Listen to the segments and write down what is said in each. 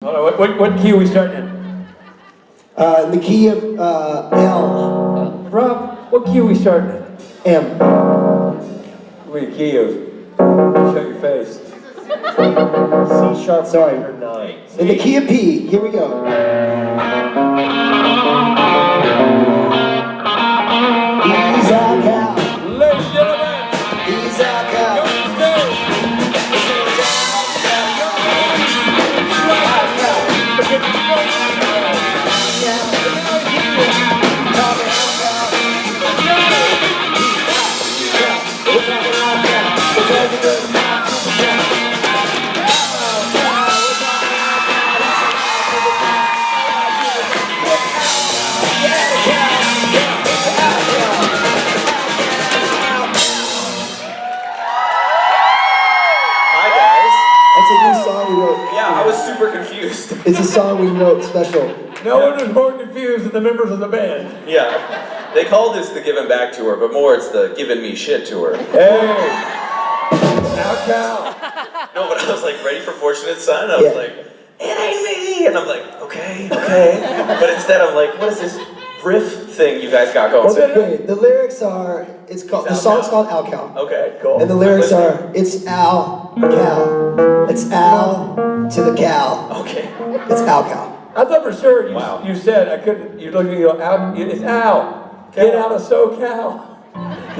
Hold on, what key are we starting in? In the key of L. Rob, what key are we starting in? M. What key of? Show your face. C sharp Sorry. minor 9. In the key of P. Here we go. He's our cow. Ladies and gentlemen, He's our cow. come to the stage. That's a new song we wrote. Yeah, I was super confused. It's a song we wrote special. No one is more confused than the members of the band. Yeah. They call this the Giving Back Tour, but more it's the Giving Me Shit Tour. Hey! Now cow! No, but I was like ready for Fortunate Son. I was like, it ain't me! And I'm like, okay. But instead I'm like, what is this riff thing you guys got going? Okay, the lyrics are, the song's called Al Cow. Okay, cool. And the lyrics are, it's Al Cow. It's Al to the cow. Okay. It's Al Cow. I thought for sure Wow. you said, I couldn't, you're looking, you go, out, it's Al. Get out of SoCal.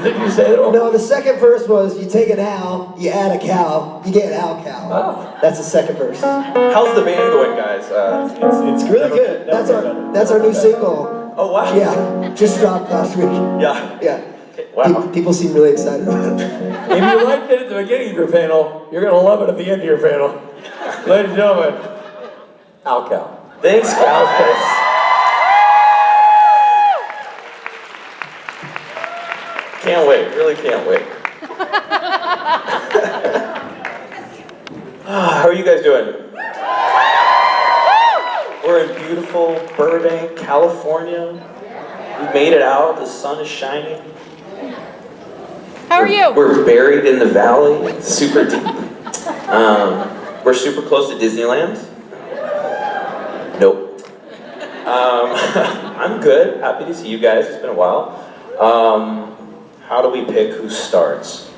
Did you say that? No, the second verse was, you take an Al, you add a cow, you get an Al Cow. Oh. That's the second verse. How's the band going, guys? It's Really good. That's our new single. Oh, wow. Yeah, just dropped last week. Yeah. Yeah. Okay, wow. People seem really excited about it. If you liked it at the beginning of your panel, you're going to love it at the end of your panel. Ladies and gentlemen, Al Cow. Thanks, guys. Can't wait, really can't wait. How are you guys doing? We're in beautiful Burbank, California. We made it out, the sun is shining. How are you? We're buried in the valley, super deep. We're super close to Disneyland. Nope. I'm good, happy to see you guys, it's been a while. How do we pick who starts?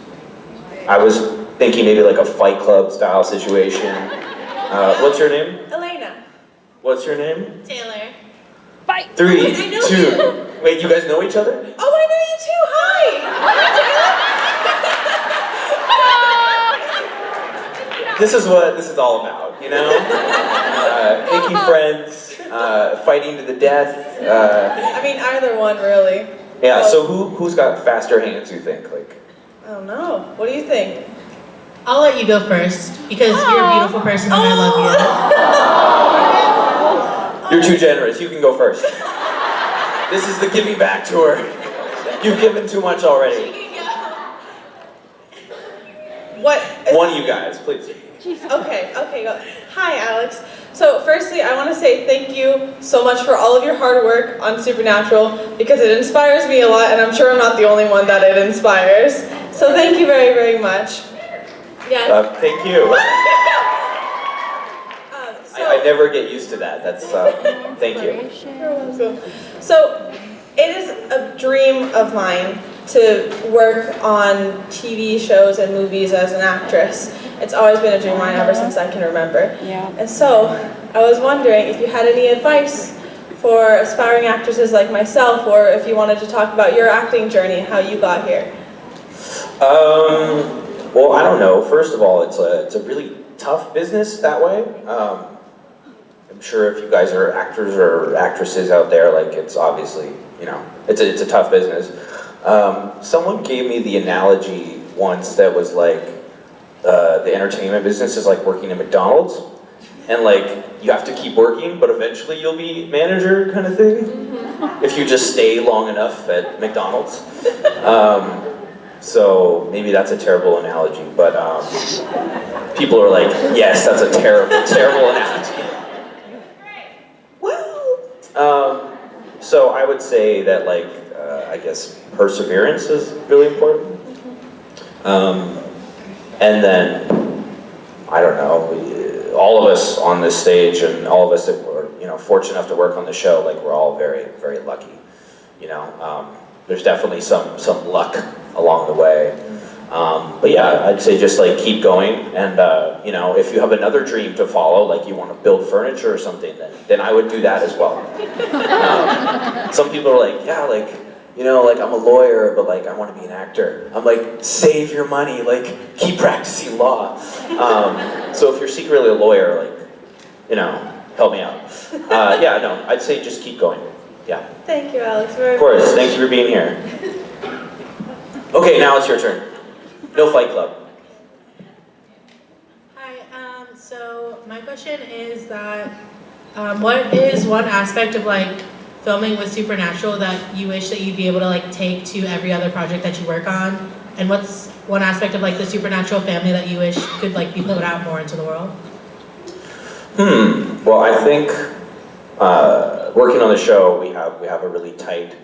I was thinking maybe like a Fight Club style situation. What's your name? Elena. What's your name? Taylor. Bye. 3, Wait, I know 2. you. Wait, you guys know each other? Oh, I know you too. Hi. This is what this is all about, you know? Making friends, fighting to the death. I mean, either one, really. Yeah, so who's got faster hands, you think? Like, I don't know. What do you think? I'll let you go first because you're a beautiful person and I love you're too generous, you can go first. This is the Giving Back Tour. You've given too much already. What? One of you guys, please. Okay, go. Hi, Alex. So firstly, I want to say thank you so much for all of your hard work on Supernatural because it inspires me a lot and I'm sure I'm not the only one that it inspires. So thank you very, very much. Yes. Thank you. I never get used to that. That's, thank you. You're welcome. So it is a dream of mine to work on TV shows and movies as an actress. It's always been a dream of mine ever since I can remember. Yeah. And so, I was wondering if you had any advice for aspiring actresses like myself, or if you wanted to talk about your acting journey and how you got here. Well, I don't know. First of all, it's a really tough business that way. I'm sure if you guys are actors or actresses out there, like it's obviously, you know, it's a tough business. Someone gave me the analogy once that was like, the entertainment business is like working at McDonald's, and like you have to keep working, but eventually you'll be manager kind of thing, if you just stay long enough at McDonald's. So maybe that's a terrible analogy, but people are like, yes, that's a terrible, terrible analogy. Well, so I would say that like, I guess perseverance is really important. And then, I don't know, all of us on this stage and all of us that were, you know, fortunate enough to work on the show, like we're all very, very lucky. You know, there's definitely some luck along the way. But yeah, I'd say just like keep going, and you know, if you have another dream to follow, like you want to build furniture or something, then I would do that as well. Some people are like, yeah, like, you know, like I'm a lawyer, but like I want to be an actor. I'm like, save your money, like keep practicing law. So if you're secretly a lawyer, like, you know, help me out. Yeah, no, I'd say just keep going. Yeah. Thank you, Alex. Of course, thank you for being here. Okay, now it's your turn. No Fight Club. Hi, so my question is that, what is one aspect of like filming with Supernatural that you wish that you'd be able to like take to every other project that you work on? And what's one aspect of like the Supernatural family that you wish could like be put out more into the world? Well, I think working on the show, we have a really tight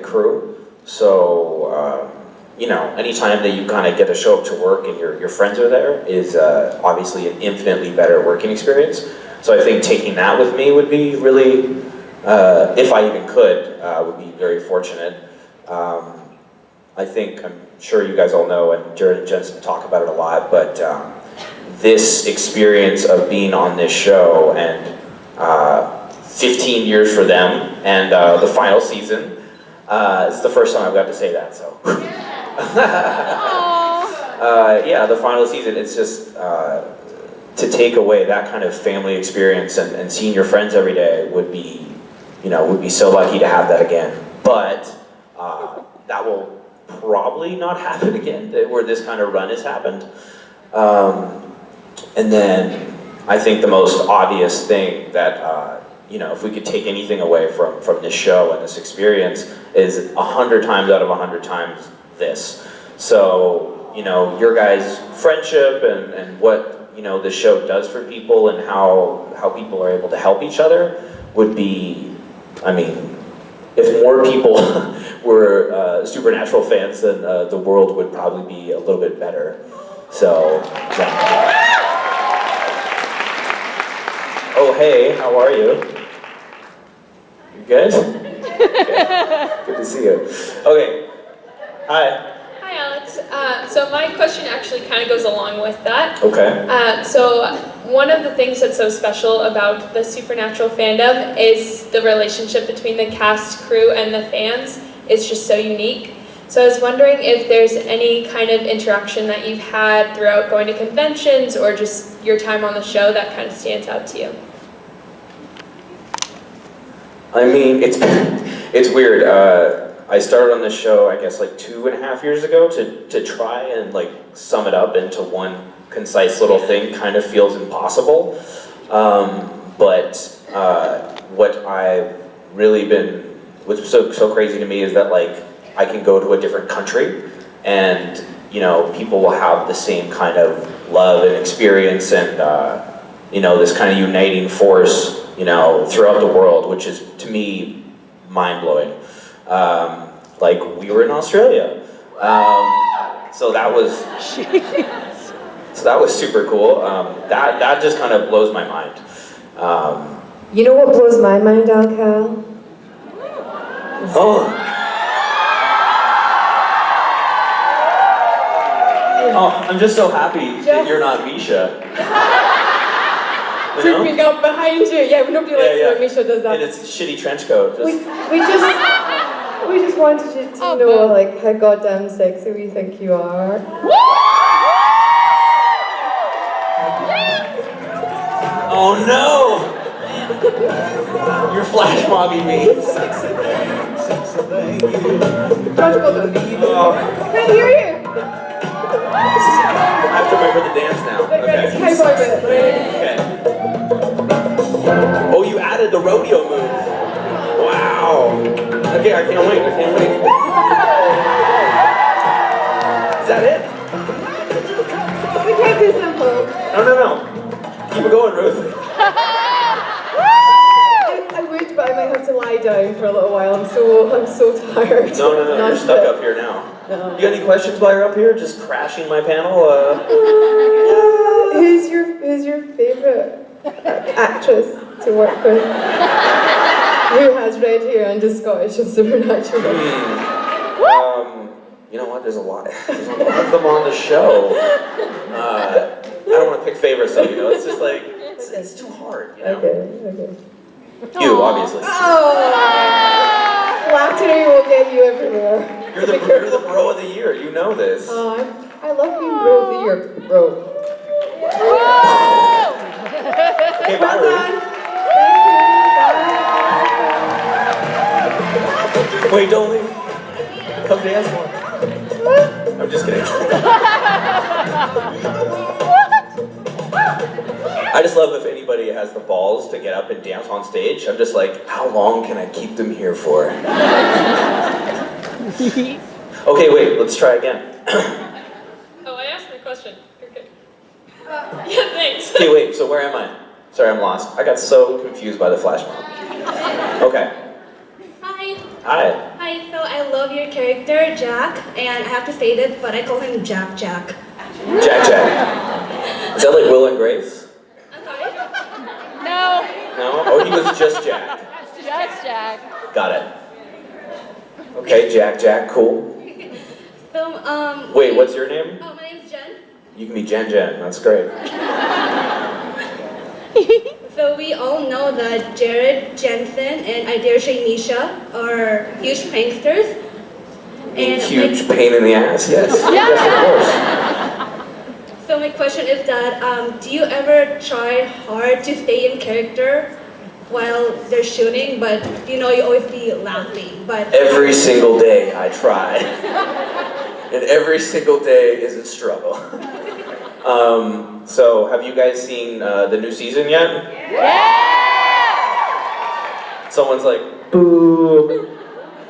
crew. So you know, anytime that you kind of get to show up to work and your friends are there is obviously an infinitely better working experience. So I think taking that with me would be really, if I even could, would be very fortunate. I think, I'm sure you guys all know, and Jared and Jensen talk about it a lot, but this experience of being on this show and 15 years for them and the final season, it's the first time I've got to say that, so. Yeah, the final season, it's just to take away that kind of family experience and seeing your friends every day would be, you know, would be so lucky to have that again. But that will probably not happen again, where this kind of run has happened. And then I think the most obvious thing that, you know, if we could take anything away from this show and this experience is 100 times out of 100 times this. So, you know, your guys' friendship and what, you know, the show does for people and how people are able to help each other would be, I mean, if more people were Supernatural fans, then the world would probably be a little bit better. So, yeah. Oh, hey, how are you? You good? Okay. Good to see you. Okay. Hi. Hi, Alex. So my question actually kind of goes along with that. Okay. So one of the things that's so special about the Supernatural fandom is the relationship between the cast, crew, and the fans is just so unique. So I was wondering if there's any kind of interaction that you've had throughout going to conventions or just your time on the show that kind of stands out to you. I mean, it's weird. I started on this show, I guess, like 2.5 years ago to try and like sum it up into one concise little thing kind of feels impossible. But what I've really been, what's so crazy to me is that like I can go to a different country and, you know, people will have the same kind of love and experience and, you know, this kind of uniting force, you know, throughout the world, which is, to me, mind-blowing. Like, we were in Australia. So that was super cool. That just kind of blows my mind. You know what blows my mind, Al-Cal? Oh, I'm just so happy that you're not Misha. Creeping up behind you. Yeah, nobody likes when Misha does that. And it's a shitty trench coat. We just wanted you to know like how goddamn sexy we think you are. Oh no! You're flash mobbing me. I can't hear you. I have to remember the dance now. It's cowboy bit, right? Okay. Oh, you added the rodeo move. Wow. Okay, I can't wait. Is that it? We can't do simple. No. Keep it going, Ruth. I would, but I might have to lie down for a little while. I'm so tired. No. You're stuck up here now. No. You got any questions while you're up here? Just crashing my panel? Who's your favorite actress to work with? Who has red hair and is Scottish and Supernatural? You know what? There's a lot of them on the show. I don't want to pick favorites though, you know? It's just like, it's too hard, you know? Okay. You, obviously. Oh! Flattery will get you everywhere. You're the bro of the year, you know this. Oh, I love being bro of the year, bro. Okay, bye, Ruth. Wait, don't leave. Come dance more. I'm just kidding. I just love if anybody has the balls to get up and dance on stage. I'm just like, how long can I keep them here for? Okay, wait, let's try again. Oh, I asked my question. You're good. Yeah, thanks. Okay, wait, so where am I? Sorry, I'm lost. I got so confused by the flash mob. Okay. Hi. Hi. Hi, so I love your character, Jack, and I have to say this, but I call him Jack. Jack. Is that like Will and Grace? I'm sorry? No. No? Oh, he was just Jack. Just Jack. Got it. Okay, Jack, cool. So, Wait, what's your name? Oh, my name's Jen. You can be Jen, that's great. So we all know that Jared, Jensen, and I dare say Nisha are huge pranksters. And Huge pain in the ass, yes. Yes, of course. So my question is that, do you ever try hard to stay in character while they're shooting, but you know you always be laughing, but... Every single day I try. And every single day is a struggle. So have you guys seen the new season yet? Yeah! Someone's like, boo.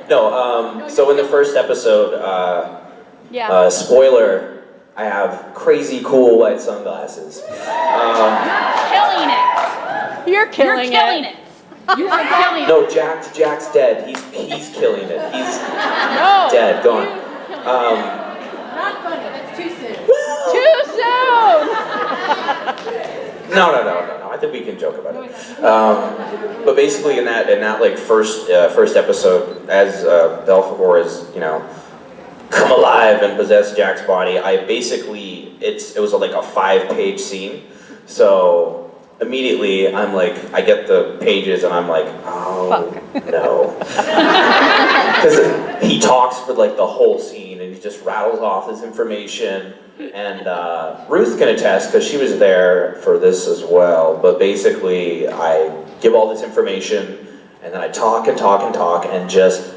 No, so in the first episode, spoiler, I have crazy cool white sunglasses. Killing it. You're killing it. You're killing it. No, Jack's dead. He's killing it. He's dead, gone. Not funny, that's too soon. Too soon. No. I think we can joke about it. But basically, in that like first episode, as Belphegor is come alive and possess Jack's body, it was like a 5-page scene. So immediately, I'm like, I get the pages and I'm like, oh no, because he talks for like the whole scene and he just rattles off this information. And Ruth can attest because she was there for this as well. But basically, I give all this information, and then I talk and just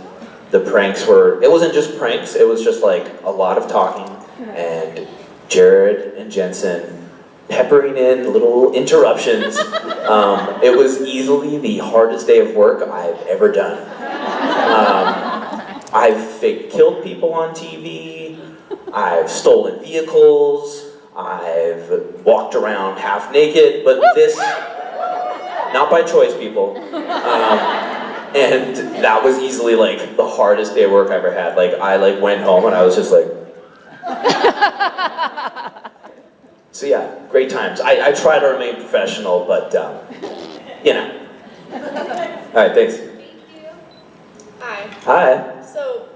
the pranks were. It wasn't just pranks. It was just like a lot of talking, and Jared and Jensen peppering in little interruptions. It was easily the hardest day of work I've ever done. I've fake killed people on TV. I've stolen vehicles, I've walked around half naked, but this, not by choice, people. And that was easily like the hardest day of work I ever had. Like I went home and I was just like. So yeah, great times. I try to remain professional, but All right, thanks. Thank you. Hi. Hi. So,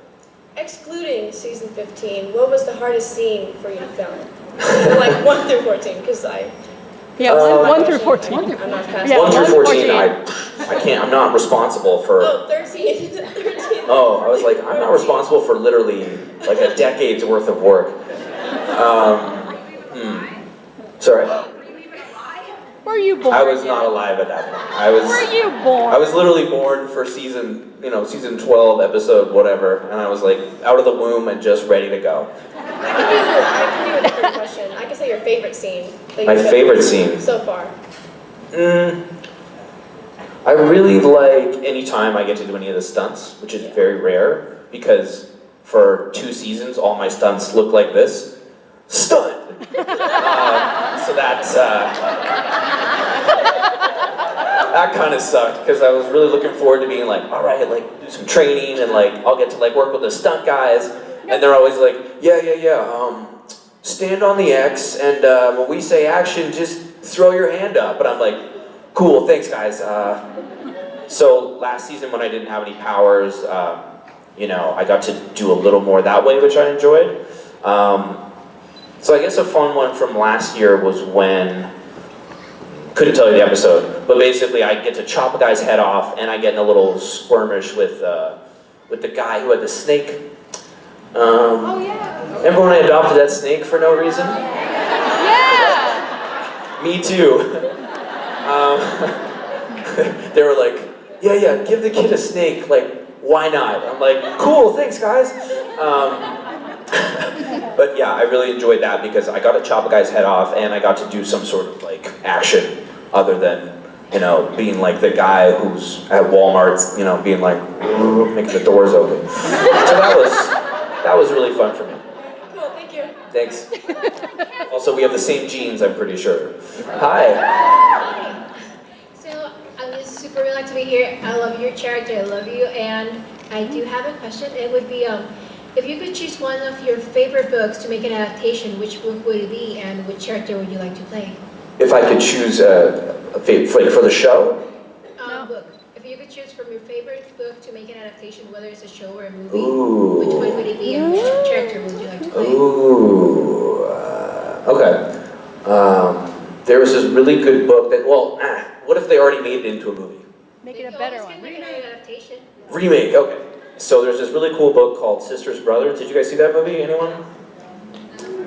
excluding season 15, what was the hardest scene for you to film? Like 1 through 14, because I... Yeah, 1 through 14. I'm not fast. Yeah, 1 through 14, 14. I can't, I'm not responsible for... Oh, 13. 13. Oh, I was like, I'm not responsible for literally like a decade's worth of work. Sorry? Were you born? I was not alive at that point. Were you born? I was literally born for season 12, episode whatever, and I was like out of the womb and just ready to go. I can do a different question. I can say your favorite scene. That My you've favorite filmed scene? so far. I really like any time I get to do any of the stunts, which is very rare, because for 2 seasons, all my stunts look like this. Stunt! So that's, that kind of sucked, because I was really looking forward to being like, all right, like, do some training, and like, I'll get to like work with the stunt guys, and they're always like, yeah, stand on the X, and when we say action, just throw your hand up. And I'm like, cool, thanks guys. So last season when I didn't have any powers, you know, I got to do a little more that way, which I enjoyed. So I guess a fun one from last year was when, couldn't tell you the episode, but basically I get to chop a guy's head off and I get in a little skirmish with the guy who had the snake. Oh yeah. Remember when I adopted that snake for no reason? Yeah! Me too. They were like, yeah, give the kid a snake, like, why not? I'm like, cool, thanks guys. But yeah, I really enjoyed that because I got to chop a guy's head off and I got to do some sort of like action other than, you know, being like the guy who's at Walmart, you know, being like, making the doors open. So that was really fun for me. Cool, thank you. Thanks. Also, we have the same genes, I'm pretty sure. Hi. So I'm just super relaxed to be here. I love your character. I love you, and I do have a question. It would be, if you could choose one of your favorite books to make an adaptation, which book would it be, and which character would you like to play? If I could choose a favorite for the show? Book. If you could choose from your favorite book to make an adaptation, whether it's a show or a movie, Ooh. which one would it be, and which character would you like to play? Ooh. Okay. There was this really good book that, well, what if they already made it into a movie? Make it a better one. Make an adaptation. Remake, okay. So there's this really cool book called Sisters Brothers. Did you guys see that movie? Anyone?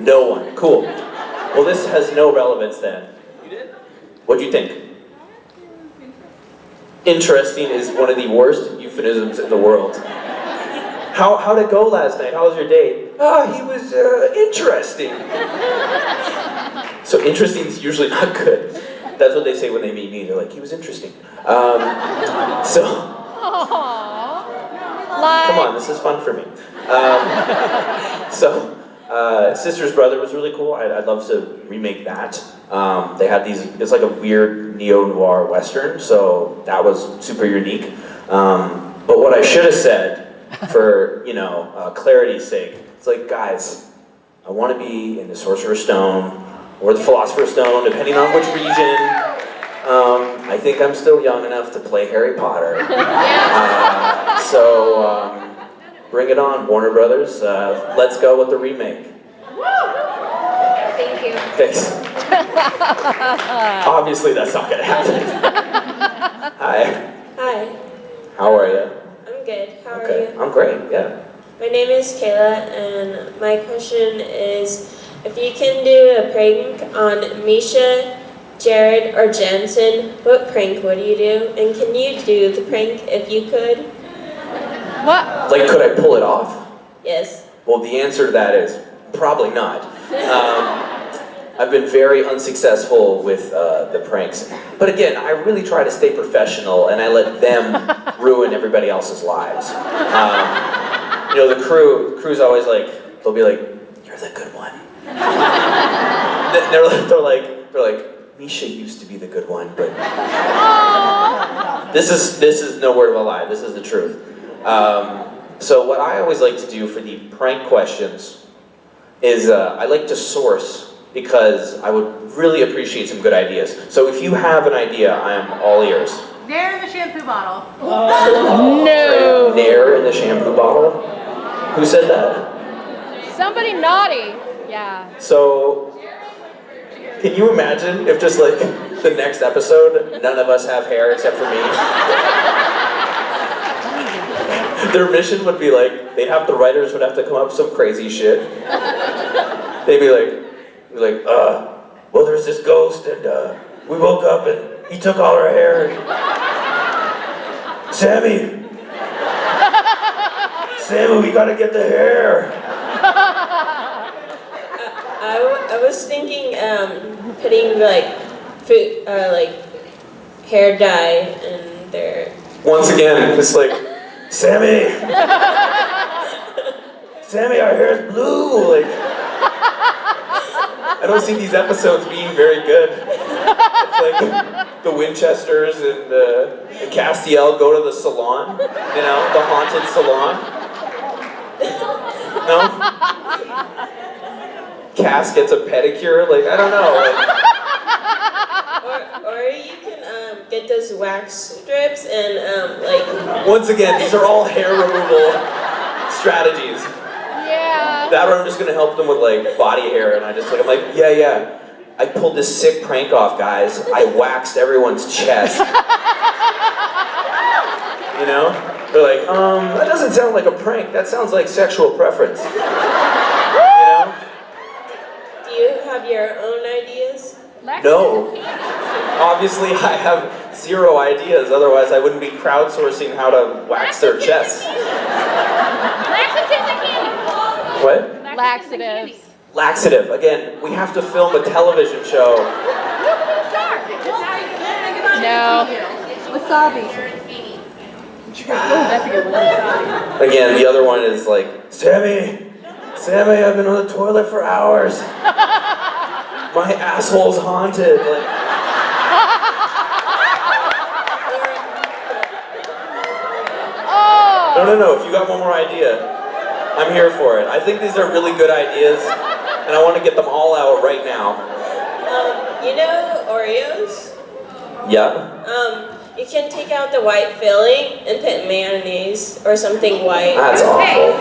No one. Cool. Well, this has no relevance then. You did? What'd you think? Interesting is one of the worst euphemisms in the world. How'd it go last night? How was your date? He was interesting. So interesting is usually not good. That's what they say when they meet me. They're like, he was interesting. Come on, this is fun for me. Sisters Brother was really cool. I'd love to remake that. They had it's like a weird neo-noir western, so that was super unique. But what I should have said, for, you know, clarity's sake, it's like, guys, I want to be in the Sorcerer's Stone, or the Philosopher's Stone, depending on which region. I think I'm still young enough to play Harry Potter. Bring it on, Warner Brothers. Let's go with the remake. Thank you. Thanks. Obviously, that's not gonna happen. Hi. Hi, How are you? I'm good. How are Okay. you? I'm great. Yeah. My name is Kayla, and my question is, if you can do a prank on Misha, Jared, or Jansen, what prank would you do? And can you do the prank if you could? What? Like, could I pull it off? Yes. Well, the answer to that is probably not. I've been very unsuccessul with the pranks. But again, I really try to stay professional, and I let them ruin everybody else's lives. You know, the crew's always like, they'll be like, "You're the good one." They're like, "Misha used to be the good one, but this is no word of a lie. This is the truth." So what I always like to do for the prank questions is I like to source, because I would really appreciate some good ideas. So if you have an idea, I am all ears. Nair in the shampoo bottle. No. Nair in the shampoo bottle? Who said that? Somebody naughty. Yeah. So, can you imagine if just like the next episode, none of us have hair except for me? Their mission would be like, the writers would have to come up with some crazy shit. They'd be like, well, there's this ghost, and we woke up and he took all our hair. And... Sammy, we gotta get the hair. I was thinking putting like food, like hair dye in their. Once again, it's like, Sammy, our hair's blue. Like, I don't see these episodes being very good. It's like the Winchesters and Castiel go to the salon, you know, the haunted salon. No? Cass gets a pedicure, like, I don't know. Like, get those wax strips and like. Once again, these are all hair removal strategies. Yeah. That or I'm just gonna help them with like body hair, and I'm like, yeah. I pulled this sick prank off, guys. I waxed everyone's chest. You know? They're like, that doesn't sound like a prank. That sounds like sexual preference. You know? Do you have your own ideas? No. Obviously, I have 0 ideas. Otherwise, I wouldn't be crowdsourcing how to wax their chests. What? Laxatives. Laxative. Again, we have to film a television show. No. Wasabi. Again, the other one is like, Sammy, I've been on the toilet for hours. My asshole's haunted. Like, no. If you got one more idea, I'm here for it. I think these are really good ideas, and I want to get them all out right now. You know Oreos? Yeah. You can take out the white filling and put mayonnaise or something white. That's awful.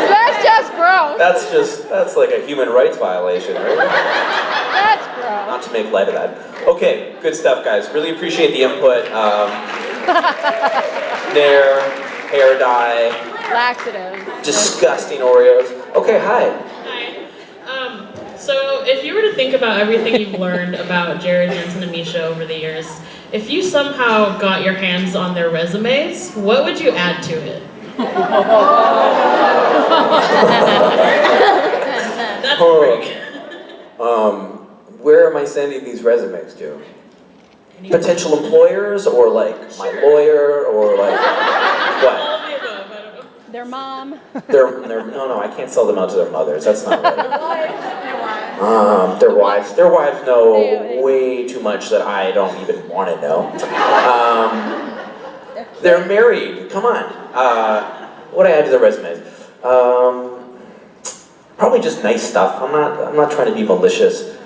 That's just gross. That's like a human rights violation, right? That's gross. Not to make light of that. Okay, good stuff, guys. Really appreciate the input. Hair dye. Laxative. Disgusting Oreos. Okay, hi. So if you were to think about everything you've learned about Jared, Jensen, and Misha over the years, if you somehow got your hands on their resumes, what would you add to it? That's a break. Where am I sending these resumes to? Potential employers, or like my lawyer, or like what? Their mom. No, I can't sell them out to their mothers. That's not right. Their wives. Their wives know way too much that I don't even want to know. They're married. Come on. What I add to the resumes? Probably just nice stuff. I'm not trying to be malicious.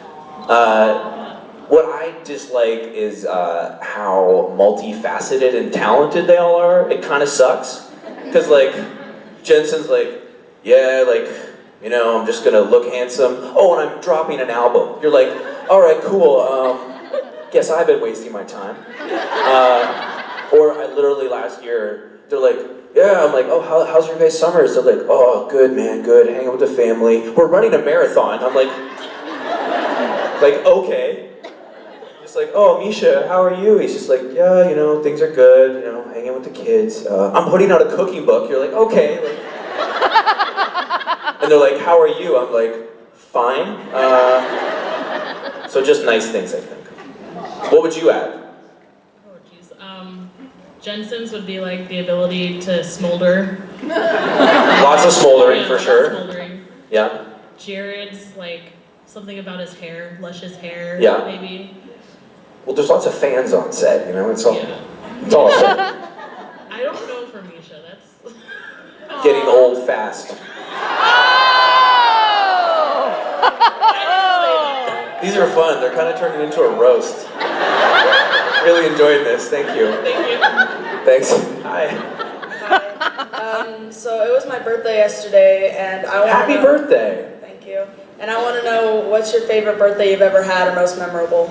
What I dislike is how multifaceted and talented they all are. It kind of sucks. Because, like, Jensen's like, yeah, like, you know, I'm just gonna look handsome. Oh, and I'm dropping an album. You're like, all right, cool. Guess I've been wasting my time. Or I literally last year, they're like, yeah, I'm like, oh, how's your guys' summers? They're like, oh, good, man, good. Hanging with the family. We're running a marathon. I'm like, okay. Just like, oh, Misha, how are you? He's just like, yeah, you know, things are good, you know, hanging with the kids. I'm putting out a cooking book. You're like, okay. Like, and they're like, how are you? I'm like, fine. So just nice things, I think. What would you add? Oh, jeez. Jensen's would be like the ability to smolder. Lots of smoldering, for sure. Smoldering. Yeah. Jared's like something about his hair, luscious hair, Yeah. maybe. Well, there's lots of fans on set, you know, it's all, Yeah. it's all fun. I don't know for Misha, that's... Getting old fast. These are fun, they're kind of turning into a roast. Really enjoyed this, thank you. Thank you. Thanks. Hi. So it was my birthday yesterday, and I want Happy birthday. Thank you. And I want to know, what's your favorite birthday you've ever had, or most memorable?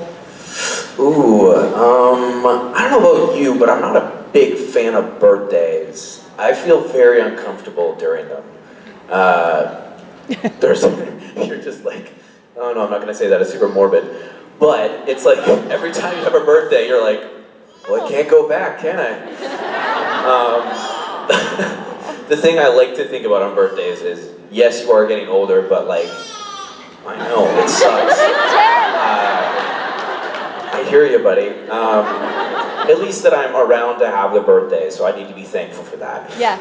Ooh, I don't know about you, but I'm not a big fan of birthdays. I feel very uncomfortable during them. You're just like, oh no, I'm not gonna say that, it's super morbid. But it's like, every time you have a birthday, you're like, well, I can't go back, can I? The thing I like to think about on birthdays is, yes, you are getting older, but like, I know, it sucks. I hear you, buddy. At least that I'm around to have the birthday, so I need to be thankful for that. Yeah.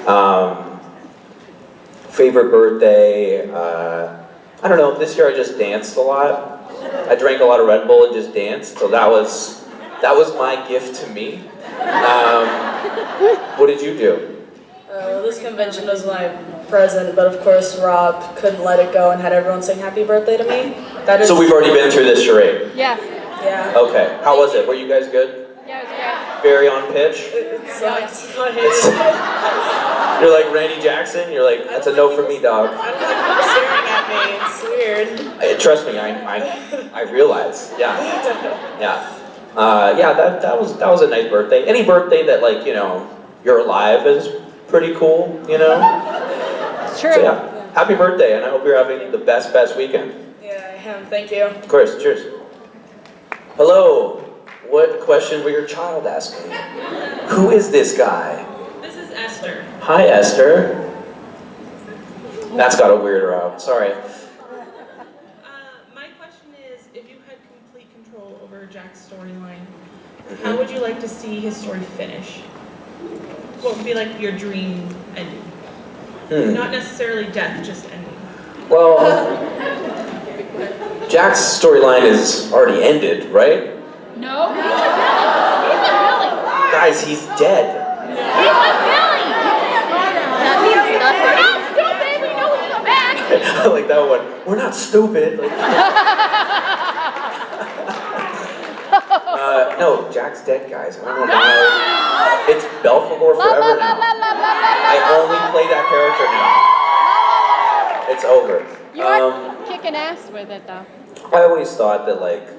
Favorite birthday, I don't know, this year I just danced a lot. I drank a lot of Red Bull and just danced, so that was my gift to me. What did you do? This convention was my present, but of course Rob couldn't let it go and had everyone sing happy birthday to me. So we've already been through this charade. Yeah. Yeah. Okay, how was it? Were you guys good? Yeah, it was great. Very on pitch? It sucks. You're like Randy Jackson, you're like, that's a no for me, dog. I don't like people staring at me. It's weird. Trust me, I realize. Yeah. Yeah. Yeah, that was a nice birthday. Any birthday that, like, you know, you're alive is pretty cool, you know? It's true. So yeah, happy birthday, and I hope you're having the best weekend. Yeah, I am. Thank you. Of course, cheers. Hello, what question will your child ask me? Who is this guy? This is Esther. Hi, Esther. That's got a weird route, sorry. My question is, if you had complete control over Jack's storyline, how would you like to see his story finish? What would be like your dream ending? Not necessarily death, just ending. Well, Jack's storyline is already ended, right? No, he's a villain. He's a villain. Guys, he's dead. He's a villain. That means nothing. We're not stupid. We know he'll come back. I like that one. We're not stupid. Like, no, Jack's dead, guys. I don't know why. It's Belphegor forever now. I only play that character now. It's over. You are kicking ass with it, though. I always thought that, like,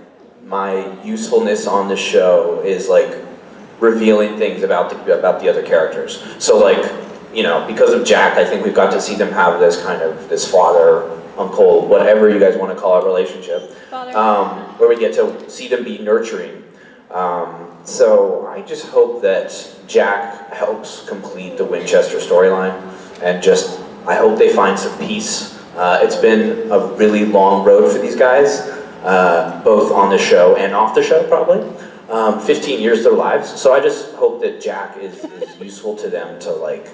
my usefulness on the show is, like, revealing things about the other characters. So, like, you know, because of Jack, I think we've got to see them have this kind of, this father, uncle, whatever you guys want to call it, relationship, where we get to see them be nurturing. So I just hope that Jack helps complete the Winchester storyline, and just, I hope they find some peace. It's been a really long road for these guys, both on the show and off the show, probably. 15 years of their lives, so I just hope that Jack is useful to them to, like,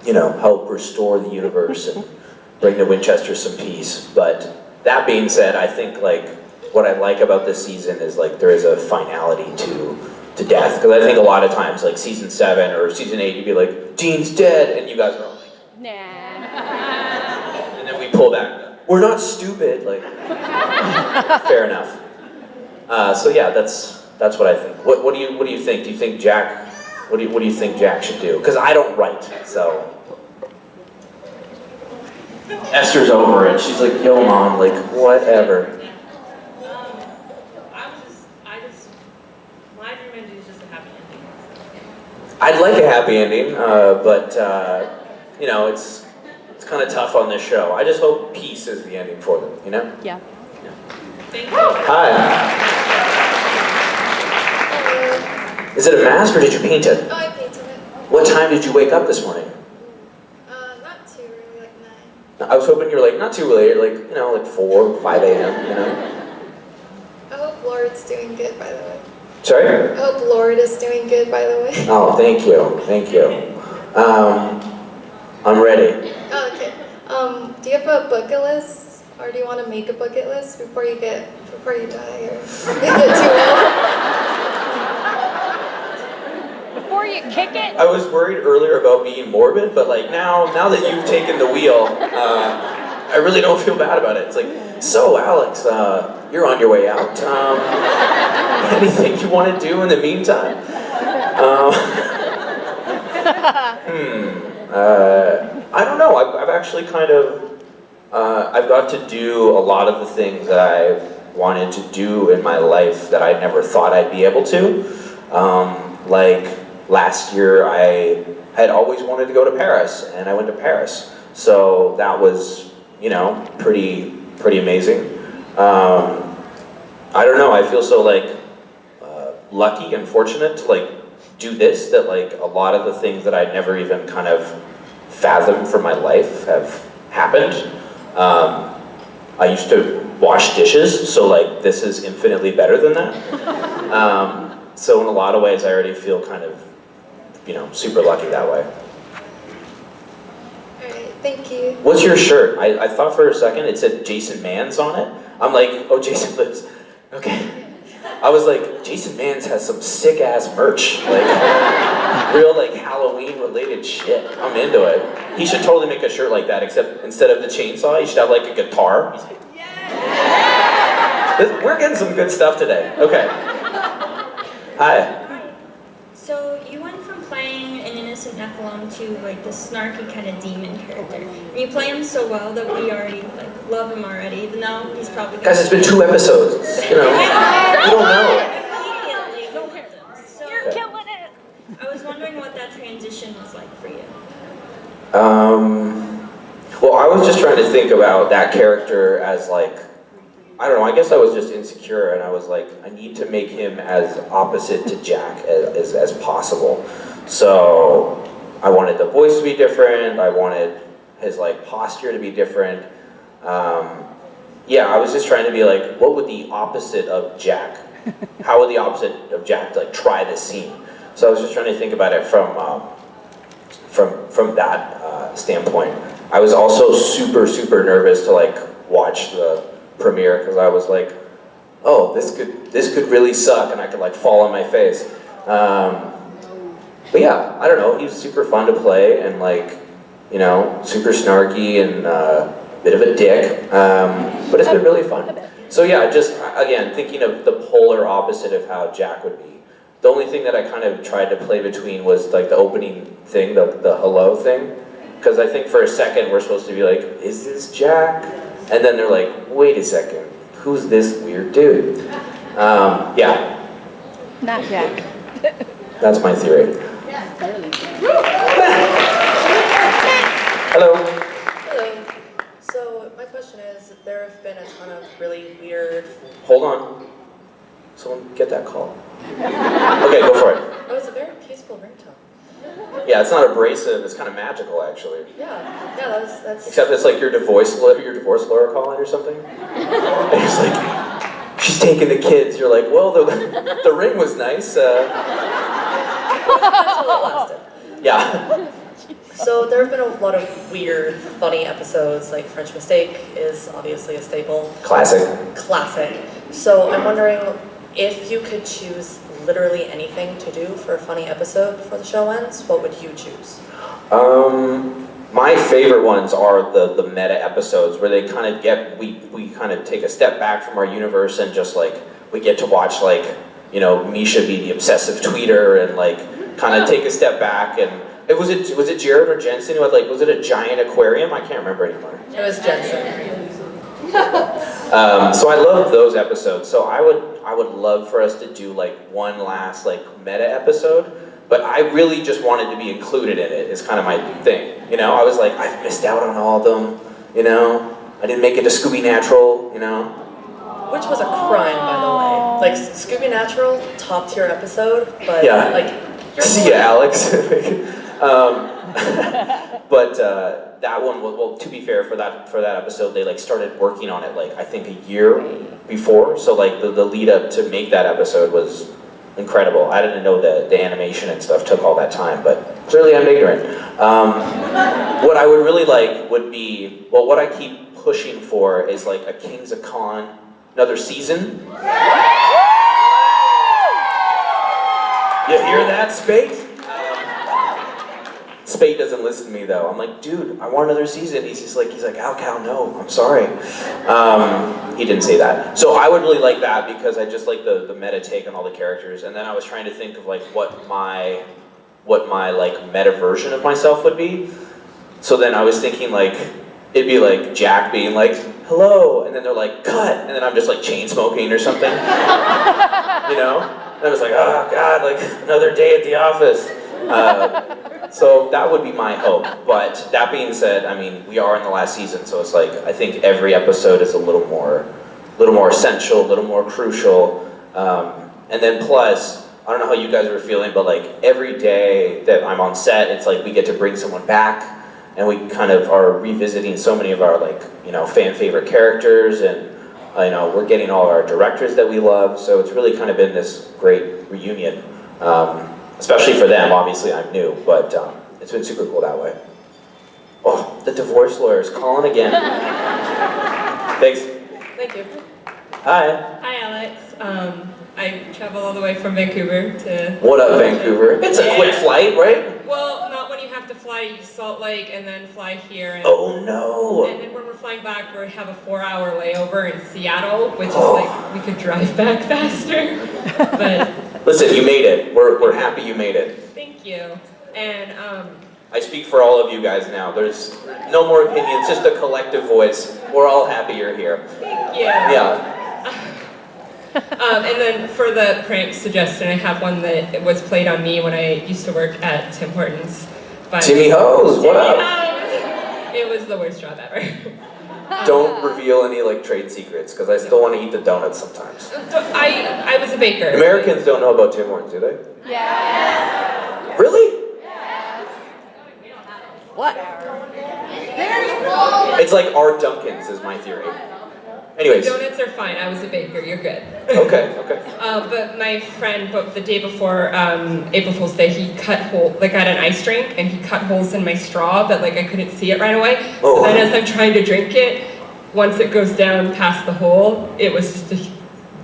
you know, help restore the universe and bring to Winchester some peace. But that being said, I think, like, what I like about this season is, like, there is a finality to death, because I think a lot of times, like, season 7 or season 8, you'd be like, Dean's dead, and you guys are all like, Nah. and then we pull back, we're not stupid, like, fair enough. So yeah, that's what I think. What do you think? Do you think Jack? What do you think Jack should do? Because I don't write, so. Esther's over it. She's like, yo, mom, like, whatever. My dream ending is just a happy ending. I'd like a happy ending, but you know, it's kind of tough on this show. I just hope peace is the ending for them. You know? Yeah. Thank you. Hi. Is it a mask or did you paint it? Oh, I painted it. What time did you wake up this morning? Not too early, like 9. I was hoping you were like, not too late, like, you know, like 4, 5 a.m., you know? I hope Lord's doing good, by the way. Sorry? I hope Lord is doing good, by the way. Oh, thank you, thank you. I'm ready. Oh, okay. Do you have a bucket list? Or do you want to make a bucket list before you die, or you get too old? Before you kick it. I was worried earlier about being morbid, but like now that you've taken the wheel, I really don't feel bad about it. It's like, so Alex, you're on your way out. Anything you want to do in the meantime? I don't know. I've actually kind of, I've got to do a lot of the things that I've wanted to do in my life that I never thought I'd be able to. Like last year, I had always wanted to go to Paris, and I went to Paris. So that was, you know, pretty amazing. I don't know. I feel so like lucky and fortunate to like do this, that like a lot of the things that I'd never even kind of fathomed for my life have happened. I used to wash dishes, so like this is infinitely better than that. So in a lot of ways, I already feel kind of, you know, super lucky that way. Alright, thank you. What's your shirt? I thought for a second it said Jason Mann's on it. I'm like, oh, Jason lives. Okay. I was like, Jason Mann's has some sick ass merch, like real like Halloween related shit. I'm into it. He should totally make a shirt like that, except instead of the chainsaw, he should have like a guitar. He's like, yeah! We're getting some good stuff today. Okay. Hi. So you went from playing an innocent Nephilim to like the snarky kind of demon character. And you play him so well that we already like love him already, even though he's probably Guys, it's been 2 episodes. You know, you don't know. So you're killing it. I was wondering what that transition was like for you. Well, I was just trying to think about that character as like, I don't know, I guess I was just insecure and I was like, I need to make him as opposite to Jack as possible. So I wanted the voice to be different, I wanted his like posture to be different. Yeah, I was just trying to be like, what would the opposite of Jack, how would the opposite of Jack like try this scene? So I was just trying to think about it from that standpoint. I was also super nervous to like watch the premiere because I was like, oh, this could really suck and I could like fall on my face. But yeah, I don't know, he was super fun to play and like, you know, super snarky and a bit of a dick, but it's been really fun. So yeah, just again, thinking of the polar opposite of how Jack would be. The only thing that I kind of tried to play between was like the opening thing, the hello thing. Because I think for a second we're supposed to be like, is this Jack? And then they're like, wait a second, who's this weird dude? Yeah. Not Jack. That's my theory. Hello. Hello. So my question is, there have been a ton of really weird... Hold on. Someone get that call. Okay, go for it. Oh, it's a very peaceful ringtone. Yeah, it's not abrasive, it's kind of magical actually. Yeah, that's... Except it's like your divorce lawyer calling or something. And it's like, she's taking the kids. You're like, well, the ring was nice. That's all it lasted. Yeah. So there have been a lot of weird, funny episodes, like French Mistake is obviously a staple. Classic. So I'm wondering if you could choose literally anything to do for a funny episode before the show ends, what would you choose? My favorite ones are the meta episodes where they kind of we kind of take a step back from our universe and just like, we get to watch like, you know, Misha be the obsessive tweeter and like kind of take a step back and was it Jared or Jensen who had like, was it a giant aquarium? I can't remember anymore. It was Jensen. So I love those episodes. So I would love for us to do like one last like meta episode, but I really just wanted to be included in it. Is kind of my thing. You know, I was like, I've missed out on all of them. You know, I didn't make it to Scooby Natural. You know, Which was a crime, by the way. Like Scooby Natural, top tier episode, but yeah. like. See ya, Alex. But that one, well, to be fair, for that episode, they like started working on it like I think a year before. So like the lead up to make that episode was incredible. I didn't know that the animation and stuff took all that time, but clearly I'm ignorant. What I would really like would be, well, what I keep pushing for is like a Kings of Con, another season. You hear that, Spade? Spade doesn't listen to me though. I'm like, dude, I want another season. He's like, Cal, no, I'm sorry. He didn't say that. So I would really like that because I just like the meta take on all the characters. And then I was trying to think of like what my like meta version of myself would be. So then I was thinking like, it'd be like Jack being like, hello, and then they're like, cut, and then I'm just like chain smoking or something. You know? And I was like, oh God, like another day at the office. So that would be my hope. But that being said, I mean, we are in the last season, so it's like I think every episode is a little more essential, a little more crucial. And then plus, I don't know how you guys are feeling, but like every day that I'm on set, it's like we get to bring someone back, and we kind of are revisiting so many of our like, you know, fan favorite characters, and you know, we're getting all our directors that we love. So it's really kind of been this great reunion. Especially for them, obviously I'm new, but it's been super cool that way. Oh, the divorce lawyer is calling again. Thanks. Thank you. Hi. Hi, Alex. I travel all the way from Vancouver to... What up, Vancouver? It's a quick flight, right? Well, not when you have to fly to Salt Lake and then fly here. And, Oh no! And then when we're flying back, we have a 4-hour layover in Seattle, which is like, we could drive back faster. But Listen, you made it. We're happy you made it. thank you. And I speak for all of you guys now. There's no more opinions, just a collective voice. We're all happy you're here. thank you. Yeah. And then for the prank suggestion, I have one that was played on me when I used to work at Tim Hortons. By Timmy Hose, what Timmy up? Hose. It was the worst job ever. Don't reveal any like trade secrets, because I still want to eat the donuts sometimes. I was a baker. Americans don't know about Tim Hortons, do they? Yeah. Really? What? It's like our Dunkin's is my theory. Anyways. Donuts are fine. I was a baker. You're good. Okay, okay. But my friend, the day before April Fool's Day, he cut holes, like I had an ice drink, and he cut holes in my straw, but like I couldn't see it right away. Oh. So then as I'm trying to drink it, once it goes down past the hole, it was just a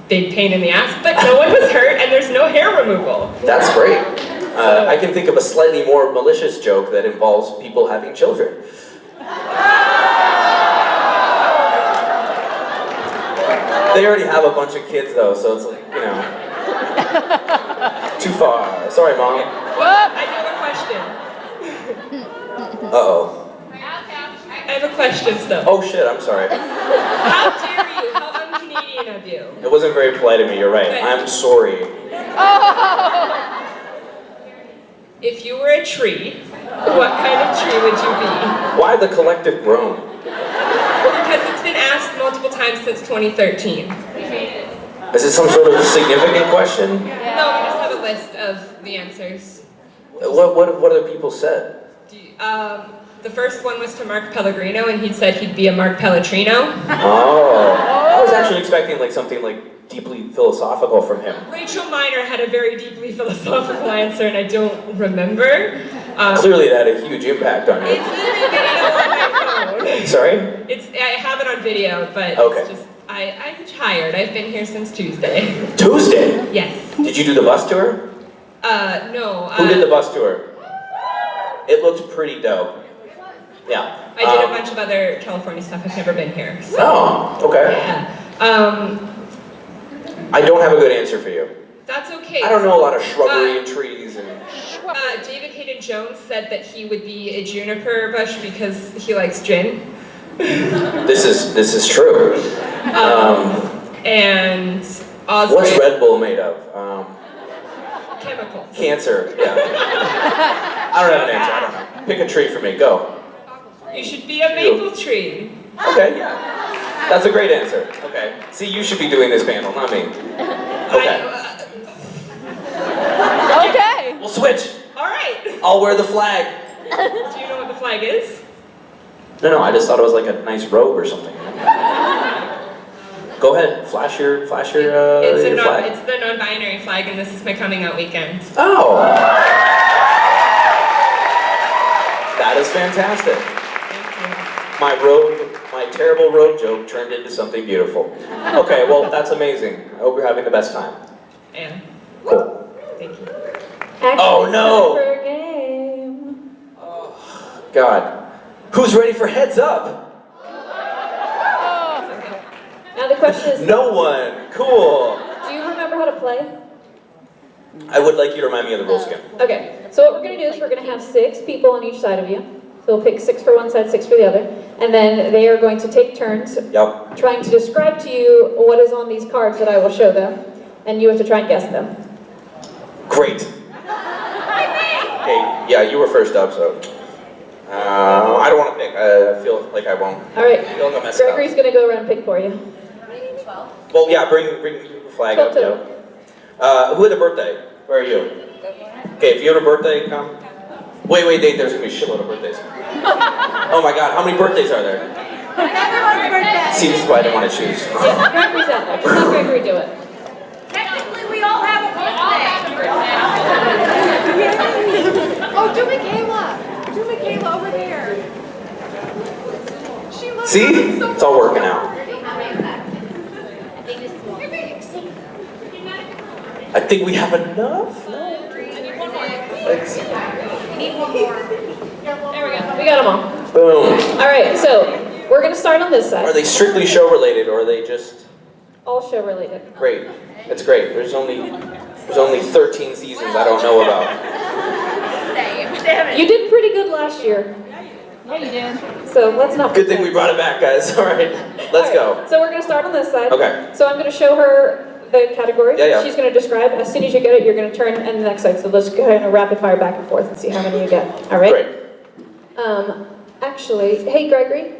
big pain in the ass, but no one was hurt, and there's no hair removal. That's great. I can think of a slightly more malicious joke that involves people having children. They already have a bunch of kids though, so it's like, you know, too far. Sorry, Mom. I do have a question. Uh-oh. I have a question still. Oh shit, I'm sorry. How dare you? How un-Canadian of you? It wasn't very polite of me, you're right. Okay. I'm sorry. If you were a tree, what kind of tree would you be? Why the collective groan? Because it's been asked multiple times since 2013. Is it some sort of significant question? No, we just have a list of the answers. What other people said? The first one was to Mark Pellegrino, and he said he'd be a Mark Pelletrino. Oh. I was actually expecting like something like deeply philosophical from him. Rachel Miner had a very deeply philosophical answer, and I don't remember. Clearly that had a huge impact on you. It's in the video on my phone. Sorry? I have it on video, but Okay. it's just, I'm tired. I've been here since Tuesday. Tuesday? Yes. Did you do the bus tour? No. Who did the bus tour? It looked pretty dope. Yeah. I did a bunch of other California stuff. I've never been here. So. Oh, okay. Yeah. I don't have a good answer for you. That's okay. I don't know a lot of shrubbery and trees and... David Hayden Jones said that he would be a juniper bush because he likes gin. This is true. And Osprey. What's Red Bull made of? Chemicals. Cancer, yeah. I don't have an answer, I don't know. Pick a tree for me, go. You should be a maple tree. Okay, that's a great answer. Okay. See, you should be doing this panel, not me. Okay. Okay. We'll switch. All right. I'll wear the flag. Do you know what the flag is? No, I just thought it was like a nice robe or something. Go ahead, flash your flag. It's the non-binary flag, and this is my coming out weekend. Oh. That is fantastic. My terrible road joke turned into something beautiful. Okay, well, that's amazing. I hope you're having the best time. And cool. Thank you. Oh no! For a game. Oh, God. Who's ready for heads up? Now the question is, No one. Cool. do you remember how to play? I would like you to remind me of the rules again. Okay, so what we're going to do is we're going to have 6 people on each side of you. So we'll pick 6 for one side, 6 for the other. And then they are going to take turns trying to describe to you what is on these cards that I will show them. And you have to try and guess them. Great. Hey, yeah, you were first up, so. I don't want to pick. I feel like I won't. All right, I feel like I'll mess up. Gregory's going to go around and pick for you. Well, yeah, bring the flag up. Yeah. Who had a birthday? Where are you? Okay, if you have a birthday, come. Wait, Dave, there's going to be a shitload of birthdays. Oh my God, how many birthdays are there? Everyone's birthday. See, this is why I didn't want to choose. Yeah, Gregory's out there. Just have Gregory do it. Technically, we all have a birthday. Oh, do Michaela. Do Michaela over there. She looks See? It's all working out. I think we have enough. I need one more. I need one more. There we go. We got them all. Boom. All right, so we're gonna start on this side. Are they strictly show related, or are they just All show related. great? That's great. There's only 13 seasons I don't know about. You did pretty good last year. Yeah, you did. So let's not. Good thing we brought it back, guys. All right, let's go. So we're gonna start on this side. Okay. So I'm gonna show her the category. Yeah. She's gonna describe. As soon as you get it, you're gonna turn and the next side. So let's go ahead and rapid fire back and forth and see how many you get. All right. Great. Actually, hey Gregory,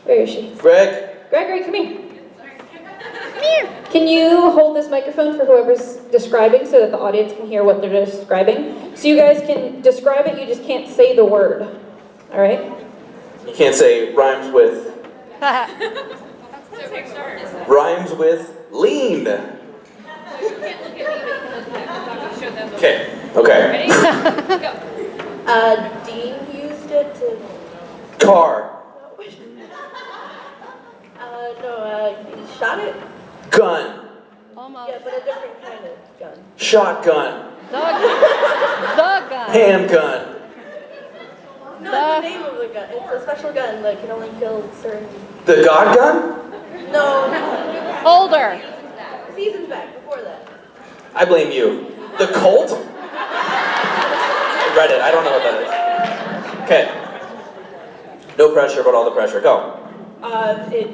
where is she? Gregory, come here. Come here. Can you hold this microphone for whoever's describing so that the audience can hear what they're describing? So you guys can describe it. You just can't say the word. All right. You can't say rhymes with. Rhymes with lean. Okay. Okay. Dean used it to. Car. He shot it? Gun. Almost. Yeah, but a different kind of gun. Shotgun. The gun. Handgun. No, that's the name of the gun. It's a special gun that can only kill certain. The God gun? No. Older. Seasons back, before that. I blame you. The Colt? I read it. I don't know what that is. Okay. No pressure, but all the pressure. Go. It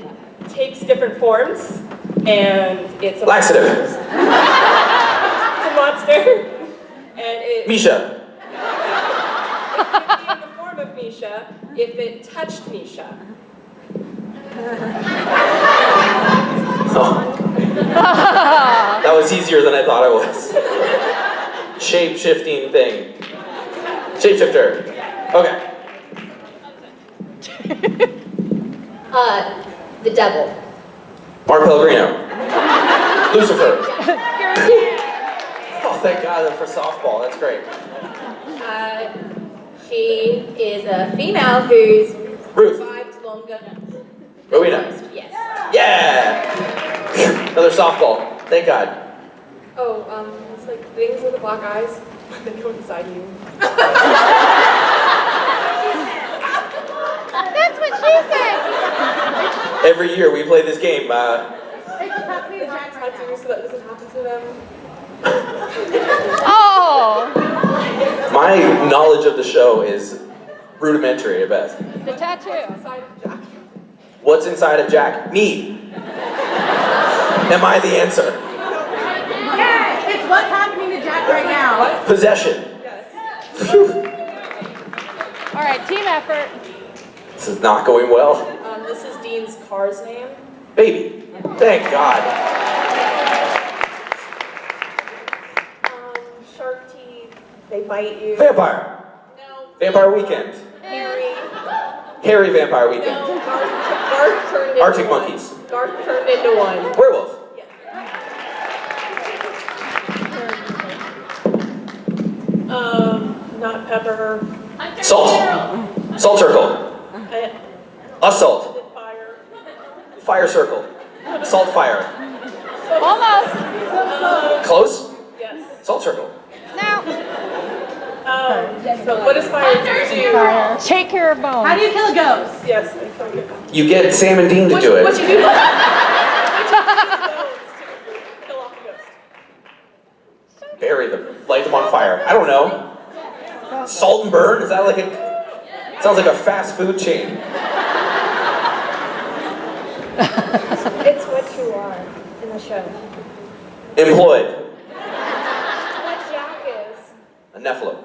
takes different forms, and it's a Laxative. It's a monster, and it. Misha. It could be in the form of Misha if it touched Misha. Oh. That was easier than I thought it was. Shape-shifting thing. Shapeshifter. Okay. The devil. Mark Pellegrino. Lucifer. Oh, thank God for softball. That's great. She is a female who's Ruth. survived longer. Rowena. Yes. Yeah! Another softball. Thank God. Oh, it's like things with the black eyes. They go inside you. That's what she said. Every year we play this game. Tattoos so that doesn't happen to them. Oh, My knowledge of the show is rudimentary at best. the tattoo. What's inside of Jack? Me. Am I the answer? Yes, it's what's happening to Jack right now. Possession. All right, team effort. This is not going well. This is Dean's car's name. Baby. Thank God. Shark teeth, they bite you. Vampire. No. Vampire Weekend. Harry. Hairy Vampire Weekend. No, Garth turned into Arctic one. Monkeys. Garth turned into one. Werewolf. Not pepper. Salt. Salt circle. Assault. Fire circle. Salt fire. Almost. Close? Yes. Salt circle. So what does fire do? Take care of bones. How do you kill a ghost? Yes, I found it. You get Sam and Dean to do it. What you do? Kill off the ghost. Bury them. Light them on fire. I don't know. Salt and burn? Is that like a... Sounds like a fast food chain. It's what you are in the show. Employed. What Jack is. A Nephilim.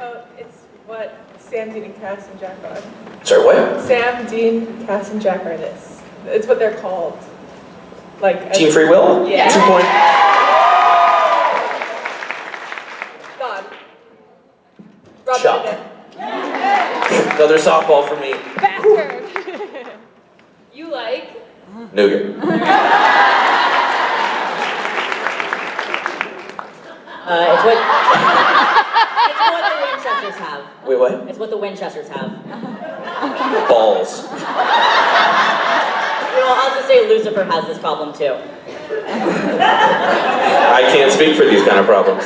Oh, it's what Sam, Dean, and Cass and Jack are. Sorry, what? Sam, Dean, Cass, and Jack are this. It's what they're called. Like Team Free Will? Yeah. 2 point. God. Rob Chuck. Benedict. Another softball for me. Bastard. You like? Nougat. It's what the Winchesters have. Wait, what? It's what the Winchesters have. Balls. Well, I'll just say Lucifer has this problem too. I can't speak for these kind of problems.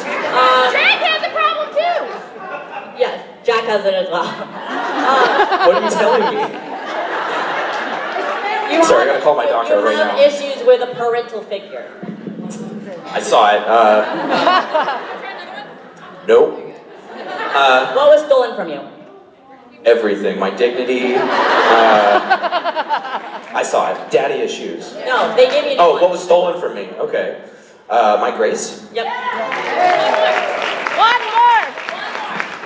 has it as well. What are you telling me? Sorry, I gotta call my doctor You right have now. issues with a parental figure. I saw it. Nope. What was stolen from you? Everything. My dignity. I saw it. Daddy issues. No, they gave you Oh, what was stolen from me? Okay. My grace. Yep.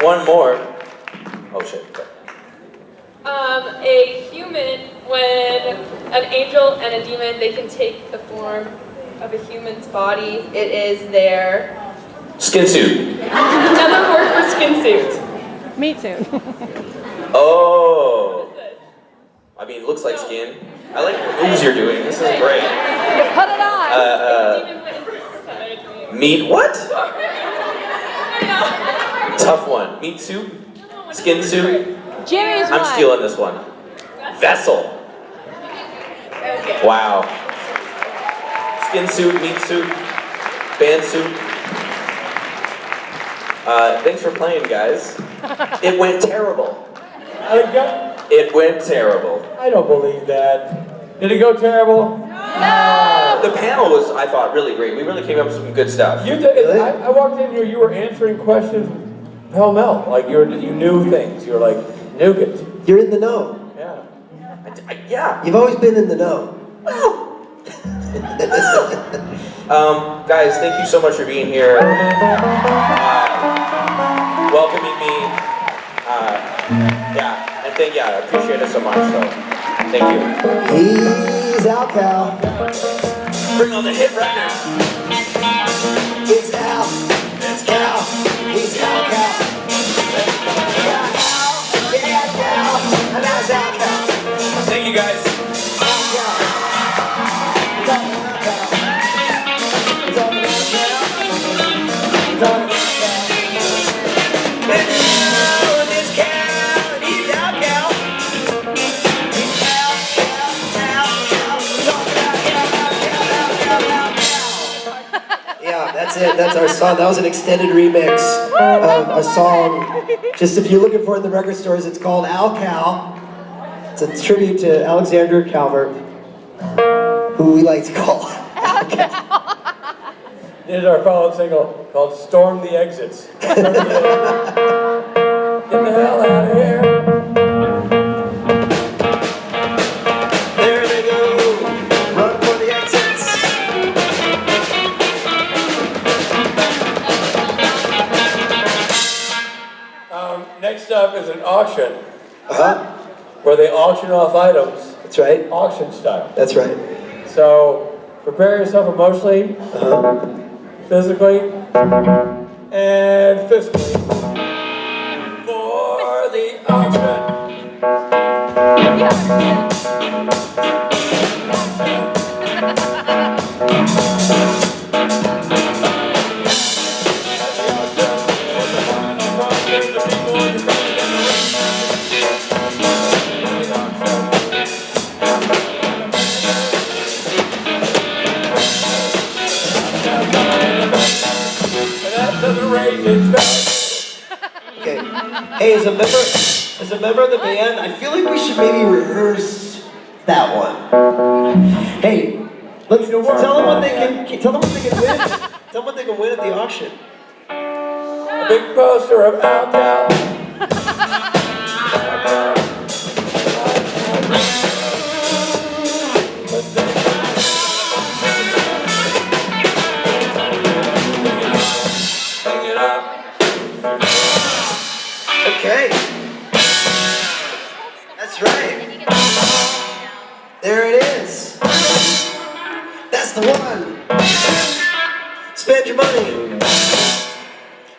One more. Oh shit. A human, when an angel and a demon, they can take the form of a human's body. It is their Skin suit. another word for skin suit. Me too. Oh. I mean, it looks like skin. I like the moves you're doing. This is great. Put it on. Meat what? Tough one. Meat soup? Skin soup? Jimmy's I'm stealing this one. Vessel. Wow. Skin suit, meat soup, band soup. Thanks for playing, guys. It went terrible. It went terrible. I don't believe that. Did it go terrible? The panel was, I thought, really great. We really came up with some good stuff. You did. I walked in here. You were answering questions pell-mell. Like you knew things. You were like nougat. You're in the know. Yeah. Yeah. You've always been in the know. Guys, thank you so much for being here. Welcoming me. Yeah, and I appreciate it so much. So, thank you. He's Al Cal. Bring on the hit record. It's Al. It's Cal. He's Al Cal. Yeah, Cal. And that's Al Cal. Thank you, guys. Yeah, that's it. That's our song. That was an extended remix of a song. Just if you're looking for it in the record stores, it's called Al Cal. It's a tribute to Alexander Calvert, who we like to call Al Cal. Did our follow-up single called "Storm the Exits." Get the hell out of here. There they go. Run for the exits. Next up is an auction. Where they auction off items. That's right. Auction style. That's right. So prepare yourself emotionally, physically, and fiscally for the auction. Okay. Hey, as a member of the band, I feel like we should maybe rehearse that one. Hey, let's tell them what they can win. Tell them what they can win at the auction. A big poster of Al Cal. Okay. That's right. There it is. That's the one. Spend your money.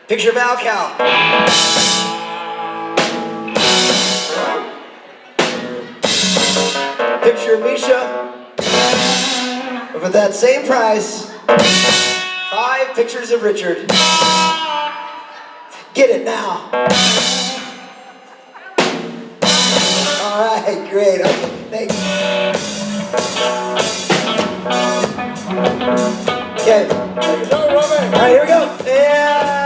Picture of Al Cal. Picture of Misha. But for that same price, 5 pictures of Richard. Get it now. All right, great. Okay, thanks. Okay. All right, here we go. And